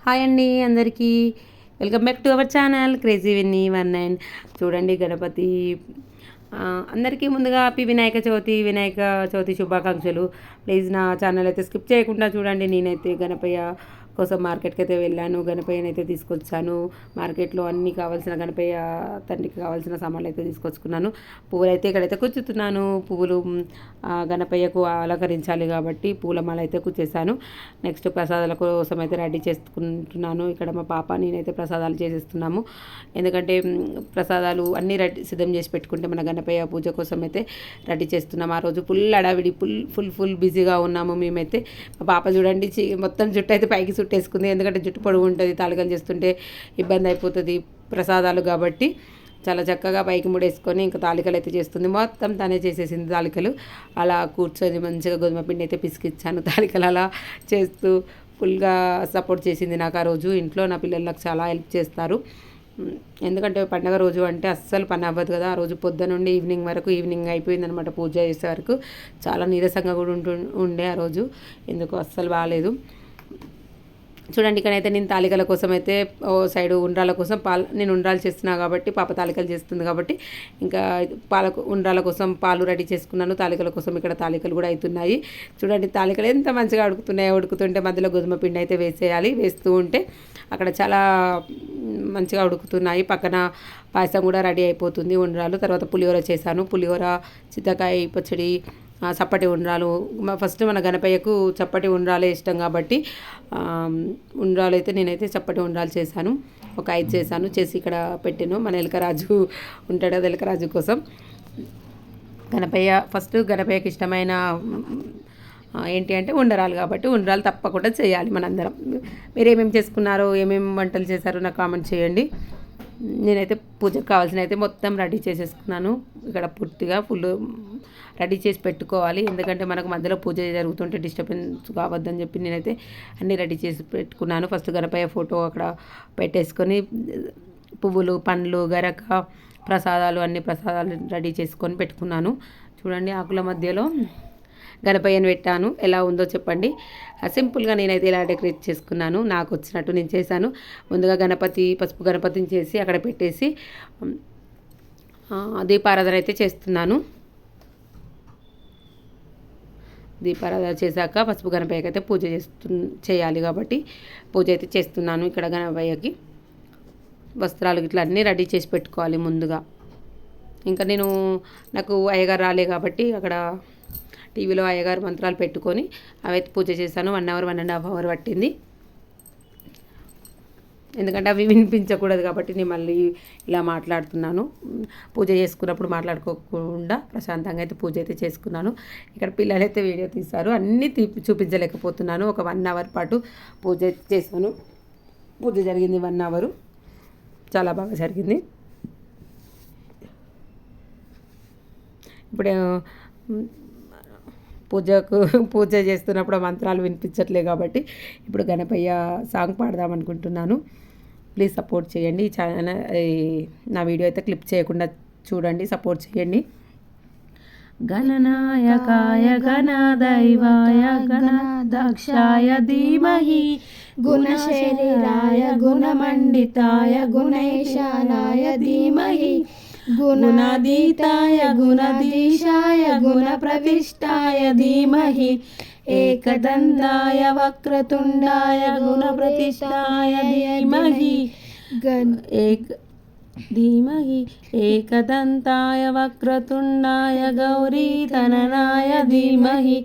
Hi అండి అందరికీ, welcome back to our channel crazy Vinny 19. చూడండి గణపతి అందరికీ ముందుగా హ్యాపీ వినాయక చవితి శుభాకాంక్షలు. ప్లీజ్ నా ఛానల్ అయితే స్కిప్ చేయకుండా చూడండి. నేనైతే గణపయ్య కోసం మార్కెట్కి అయితే వెళ్ళాను. గణపయ్యని అయితే తీసుకొచ్చాను. మార్కెట్లో అన్నీ కావాల్సిన గణపయ్య తండ్రికి కావాల్సిన సామాన్లు అయితే తీసుకొచ్చుకున్నాను. పువ్వులు అయితే ఇక్కడైతే కుచ్చుతున్నాను. పువ్వులు గణపయ్యకు అలంకరించాలి కాబట్టి పూలమాల అయితే కుచ్చేసాను. నెక్స్ట్ ప్రసాదాల కోసం అయితే రెడీ చేసుకుంటున్నాను. ఇక్కడ మా పాప నేనైతే ప్రసాదాలు చేసేస్తున్నాము. ఎందుకంటే ప్రసాదాలు అన్నీ సిద్ధం చేసి పెట్టుకుంటే మన గణపయ్య పూజ కోసం అయితే రెడీ చేస్తున్నాము. ఆ రోజు ఫుల్ అడావిడి ఫుల్ బిజీగా ఉన్నాము మేమైతే. మా పాప చూడండి మొత్తం జుట్టు అయితే పైకి చుట్టేసుకుంది. ఎందుకంటే జుట్టు పొడుగు ఉంటుంది, తాలికలు చేస్తుంటే ఇబ్బంది అయిపోతుంది ప్రసాదాలు కాబట్టి. చాలా చక్కగా పైకి ముడేసుకొని ఇంకా తాలికలు అయితే చేస్తుంది. మొత్తం తనే చేసేసింది తాలికలు. అలా కూర్చొని మంచిగా గోధుమ పిండి అయితే పిసికిచ్చాను. తాలికలు అలా చేస్తూ ఫుల్గా సపోర్ట్ చేసింది నాకు ఆ రోజు. ఇంట్లో నా పిల్లలు నాకు చాలా హెల్ప్ చేస్తారు. ఎందుకంటే పండగ రోజు అంటే అస్సలు పని అవ్వదు కదా. ఆ రోజు పొద్దున నుండి ఈవినింగ్ అయిపోయిందనమాట. పూజ చేసే వరకు చాలా నీరసంగా కూడా ఉండే ఆ రోజు. ఎందుకు అస్సలు బాగాలేదు. చూడండి ఇక్కడైతే నేను తాలికల కోసం అయితే ఓ సైడు ఉండ్రాల కోసం నేను ఉండ్రాలు చేస్తున్నా కాబట్టి పాప తాలికలు చేస్తుంది కాబట్టి ఇంకా ఉండ్రాల కోసం పాలు రెడీ చేసుకున్నాను. తాలికల కోసం ఇక్కడ తాలికలు కూడా అవుతున్నాయి. చూడండి తాలికలు ఎంత మంచిగా ఉడుకుతుంటే మధ్యలో గోధుమ పిండి అయితే వేస్తూ ఉంటే అక్కడ చాలా మంచిగా ఉడుకుతున్నాయి. పక్కన పాయసం కూడా రెడీ అయిపోతుంది. ఉండ్రాలు తర్వాత పులిహోర చేశాను. పులిహోర, చింతకాయ పచ్చడి, చప్పటి ఉండ్రాలు. ఫస్ట్ మన గణపయ్యకు చప్పటి ఉండ్రాలే ఇష్టం కాబట్టి ఉండ్రాలు అయితే నేనైతే చప్పటి ఉండ్రాలు చేశాను. ఒక 5 చేసి ఇక్కడ పెట్టాను. మన ఎలకరాజు ఉంటాడు కదా, ఎలకరాజు కోసం గణపయ్యకి ఇష్టమైన ఏంటి అంటే ఉండ్రాలు కాబట్టి ఉండ్రాలు తప్పకుండా చేయాలి మనందరం. మీరు ఏమేమి చేసుకున్నారో, ఏమేమి వంటలు చేశారో నాకు కామెంట్ చేయండి. నేనైతే పూజకు కావాల్సిన అయితే మొత్తం రెడీ చేసేసుకున్నాను. ఇక్కడ పూర్తిగా ఫుల్ రెడీ చేసి పెట్టుకోవాలి. ఎందుకంటే మనకు మధ్యలో పూజ జరుగుతుంటే డిస్టర్బెన్స్ కావద్దని చెప్పి నేనైతే అన్నీ రెడీ చేసి పెట్టుకున్నాను. ఫస్ట్ గణపయ్య ఫోటో అక్కడ పెట్టేసుకొని పువ్వులు, పండ్లు, గరక, అన్ని ప్రసాదాలు రెడీ చేసుకొని పెట్టుకున్నాను. చూడండి ఆకుల మధ్యలో గణపయ్యను పెట్టాను. ఎలా ఉందో చెప్పండి. సింపుల్గా నేనైతే ఇలా డెకరేట్ చేసుకున్నాను. నాకు వచ్చినట్టు నేను చేశాను. ముందుగా పసుపు గణపతిని చేసి అక్కడ పెట్టేసి దీపారాధన అయితే చేస్తున్నాను. దీపారాధన చేశాక పసుపు గణపయ్యకి అయితే పూజ చేయాలి కాబట్టి పూజ అయితే చేస్తున్నాను. ఇక్కడ గణపయ్యకి వస్త్రాలు ఇట్లా అన్నీ రెడీ చేసి పెట్టుకోవాలి ముందుగా. ఇంకా నాకు అయ్యగారు రాలే కాబట్టి అక్కడ టీవీలో అయ్యగారు మంత్రాలు పెట్టుకొని అవైతే పూజ చేశాను. 1 అవర్ 1.5 అవర్ పట్టింది. ఎందుకంటే అవి వినిపించకూడదు కాబట్టి నేను మళ్ళీ ఇలా మాట్లాడుతున్నాను. పూజ చేసుకున్నప్పుడు మాట్లాడుకోకుండా ప్రశాంతంగా అయితే పూజ అయితే చేసుకున్నాను. ఇక్కడ పిల్లలైతే వీడియో తీశారు. అన్నీ చూపించలేకపోతున్నాను. ఒక 1 అవర్ పాటు పూజ చేశాను. పూజ జరిగింది 1 అవరు. చాలా బాగా జరిగింది. ఇప్పుడు పూజ చేస్తున్నప్పుడు మంత్రాలు వినిపించట్లే కాబట్టి ఇప్పుడు గణపయ్య సాంగ్ పాడదాం అనుకుంటున్నాను. ప్లీజ్ సపోర్ట్ చేయండి. ఈ ఛానల్ నా వీడియో అయితే క్లిప్ చేయకుండా చూడండి, సపోర్ట్ చేయండి. గణనాయకాయ గణదైవాయ గణదక్షాయ ధీమహి గుణశరీరాయ గుణమండితాయ గుణేశానాయ ధీమహి గుణాదీతాయ గుణదీశాయ గుణప్రతిష్టాయ ధీమహి ఏకదంతాయ వక్రతుండాయ గుణప్రతిష్టాయ ధీమహి ఏకదంతాయ వక్రతుండాయ గౌరీతననాయ ధీమహి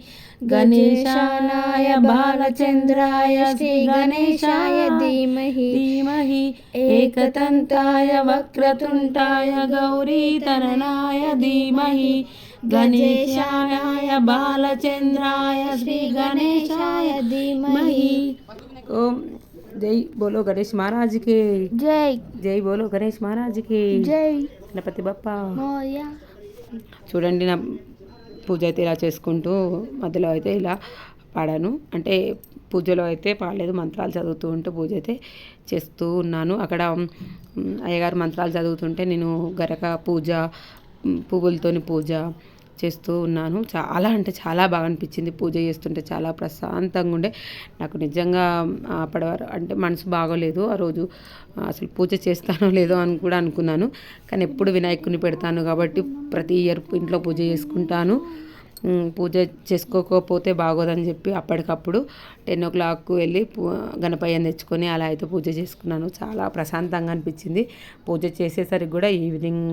గణేశానాయ బాలచంద్రాయ శ్రీ గణేశాయ ధీమహి ఏకదంతాయ వక్రతుండాయ గౌరీతననాయ ధీమహి గణేశానాయ బాలచంద్రాయ శ్రీ గణేశాయ ధీమహి. ఓం జై బోలో గణేష్ మహారాజ్ కి జై బోలో గణేష్ మహారాజ్ కి జై. గణపతి బప్పా. చూడండి నా పూజ అయితే ఇలా చేసుకుంటూ మధ్యలో అయితే ఇలా పాడాను. అంటే పూజలో అయితే పాడలేదు, మంత్రాలు చదువుతూ ఉంటూ పూజ అయితే చేస్తూ ఉన్నాను. అక్కడ అయ్యగారు మంత్రాలు చదువుతుంటే నేను గరక పూజ, పువ్వులతోని పూజ చేస్తూ ఉన్నాను. చాలా అంటే చాలా బాగా అనిపించింది. పూజ చేస్తుంటే చాలా ప్రశాంతంగా ఉండే. నాకు నిజంగా అప్పటివరకు అంటే మనసు బాగోలేదు ఆ రోజు. అసలు పూజ చేస్తానో లేదో అని కూడా అనుకున్నాను. కానీ ఎప్పుడు వినాయకుడిని పెడతాను కాబట్టి ప్రతి ఇయర్ ఇంట్లో పూజ చేసుకుంటాను. పూజ చేసుకోకపోతే బాగోదని చెప్పి అప్పటికప్పుడు 10 o'clock వెళ్ళి గణపయ్యని తెచ్చుకొని అలా అయితే పూజ చేసుకున్నాను. చాలా ప్రశాంతంగా అనిపించింది. పూజ చేసేసరికి కూడా ఈవినింగ్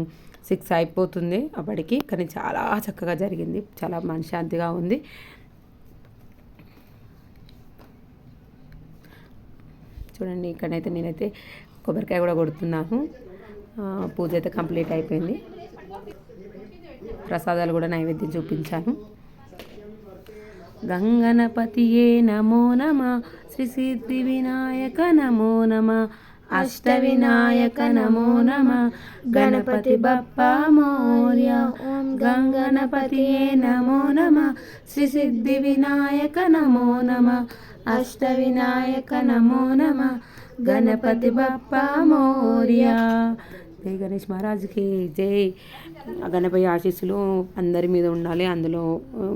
6 అయిపోతుంది అప్పటికి. కానీ చాలా చక్కగా జరిగింది. చాలా మనశ్శాంతిగా ఉంది. చూడండి ఇక్కడైతే నేనైతే కొబ్బరికాయ కూడా కొడుతున్నాను. పూజ అయితే కంప్లీట్ అయిపోయింది. ప్రసాదాలు కూడా నైవేద్యం చూపించాను. గంగణపతియే నమో నమ, శ్రీ సిద్ధి వినాయక నమో నమ, అష్టవినాయక నమో నమ, గణపతి బప్పా మోర్య. ఓం గంగణపతియే నమో నమ, శ్రీ సిద్ధి వినాయక నమో నమ, అష్టవినాయక నమో నమ, గణపతి బప్పా మోర్య. జై గణేష్ మహారాజుకి జై. గణపయ్య ఆశీస్సులు అందరి మీద ఉండాలి, అందులో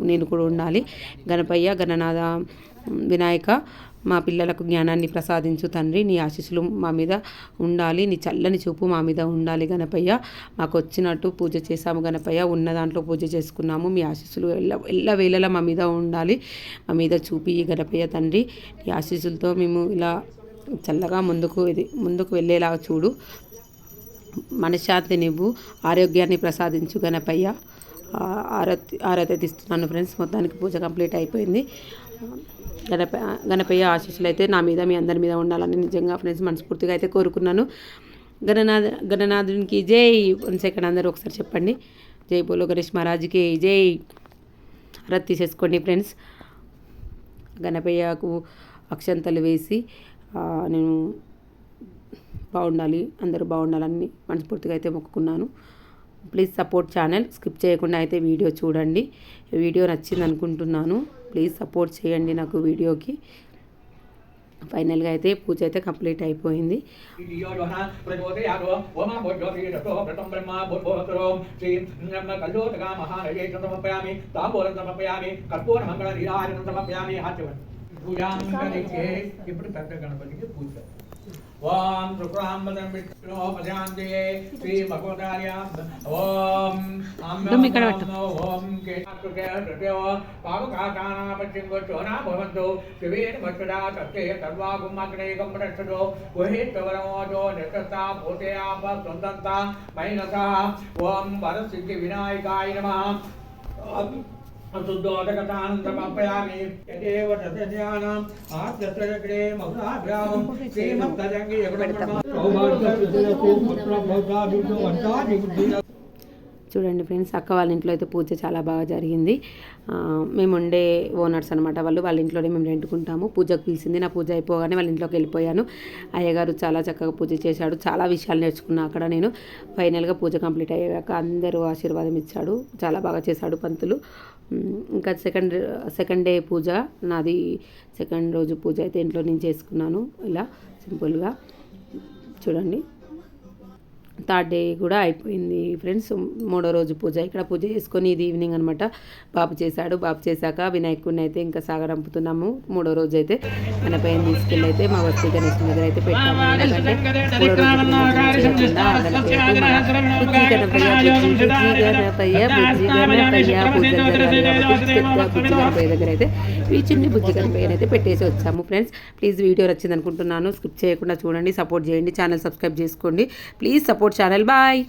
నేను కూడా ఉండాలి. గణపయ్య, గణనాథ, వినాయక మా పిల్లలకు జ్ఞానాన్ని ప్రసాదించు తండ్రి. నీ ఆశీస్సులు మా మీద ఉండాలి, నీ చల్లని చూపు మా మీద ఉండాలి గణపయ్య. మాకు వచ్చినట్టు పూజ చేశాము గణపయ్య, ఉన్న దాంట్లో పూజ చేసుకున్నాము. మీ ఆశీస్సులు ఎల్లవేళలా మా మీద ఉండాలి, మా మీద చూపి గణపయ్య తండ్రి. నీ ఆశీస్సులతో మేము ఇలా చల్లగా ముందుకు వెళ్ళేలాగా చూడు. మనశ్శాంతి నువ్వు, ఆరోగ్యాన్ని ప్రసాదించు గణపయ్య. ఆరతి తీస్తున్నాను ఫ్రెండ్స్. మొత్తానికి పూజ కంప్లీట్ అయిపోయింది. గణపయ్య ఆశీస్సులు అయితే నా మీద మీ అందరి మీద ఉండాలని నిజంగా ఫ్రెండ్స్ మనస్ఫూర్తిగా అయితే కోరుకున్నాను. గణనాథునికి జై. 1 సెకండ్ అందరూ ఒకసారి చెప్పండి. జై బోలో గణేష్ మహారాజుకి జై. ఆరతి తీసేసుకోండి ఫ్రెండ్స్. గణపయ్యకు అక్షంతలు వేసి నేను బాగుండాలి, అందరూ బాగుండాలని మనస్ఫూర్తిగా అయితే మొక్కుకున్నాను. Please support channel. స్కిప్ చేయకుండా అయితే వీడియో చూడండి. వీడియో నచ్చింది అనుకుంటున్నాను. ప్లీజ్ సపోర్ట్ చేయండి నాకు వీడియోకి. ఫైనల్గా అయితే పూజ అయితే కంప్లీట్ అయిపోయింది. ఇప్పుడు పెద్ద గణపతికి పూజ. ఓం శుక్రాంబరం విష్ణు పశాంతే శ్రీ భగవతార్య. ఓం ఓం కేశో పావకాకానాపత్యంగో చోనా భవంతు శివేన భక్షడా తత్తే సర్వాగుమ్మగ్నేకం రక్షతో గుహేత్వరమోజో నిత్యస్తా భూతయాప స్వంతంతా మైనస. ఓం వరసిద్ధి వినాయకాయ నమః. శుద్ధోదకతానందమర్పయామి. యదేవ తదజ్ఞానం ఆద్యత్రయగ్రే మధురాభ్యాం శ్రీమత్తరంగి చూడండి ఫ్రెండ్స్, అక్క వాళ్ళ ఇంట్లో అయితే పూజ చాలా బాగా జరిగింది. మేము ఉండే ఓనర్స్ అనమాట వాళ్ళ ఇంట్లోనే మేము రెంటుకుంటాము. పూజకు పిలిచింది. నా పూజ అయిపోగానే వాళ్ళ ఇంట్లోకి వెళ్ళిపోయాను. అయ్యగారు చాలా చక్కగా పూజ చేశాడు. చాలా విషయాలు నేర్చుకున్నా అక్కడ నేను. ఫైనల్గా పూజ కంప్లీట్ అయ్యాక అందరూ ఆశీర్వాదం ఇచ్చాడు. చాలా బాగా చేశాడు పంతులు. ఇంకా సెకండ్ డే పూజ నాది. సెకండ్ రోజు పూజ అయితే ఇంట్లో నేను చేసుకున్నాను ఇలా సింపుల్గా. చూడండి, థర్డ్ డే కూడా అయిపోయింది ఫ్రెండ్స్. 3వ రోజు పూజ. ఇక్కడ పూజ చేసుకొని ఇది ఈవినింగ్ అనమాట. బాబు చేశాడు. బాబు చేశాక వినాయకుడిని అయితే ఇంకా సాగరంపుతున్నాము. 3వ రోజు అయితే గణపయ్యని తీసుకెళ్ళి అయితే మా వస్తీ గణేష్ దగ్గర అయితే పెట్టాము. ఎందుకంటే 3వ రోజు గణపయ్య దగ్గర అయితే ఈ చిన్ని బుజ్జి గణపయ్యని అయితే పెట్టేసి వచ్చాము ఫ్రెండ్స్. ప్లీజ్ వీడియో నచ్చింది అనుకుంటున్నాను. స్కిప్ చేయకుండా చూడండి, సపోర్ట్ చేయండి, ఛానల్ సబ్స్క్రైబ్ చేసుకోండి. Please support channel. బాయ్.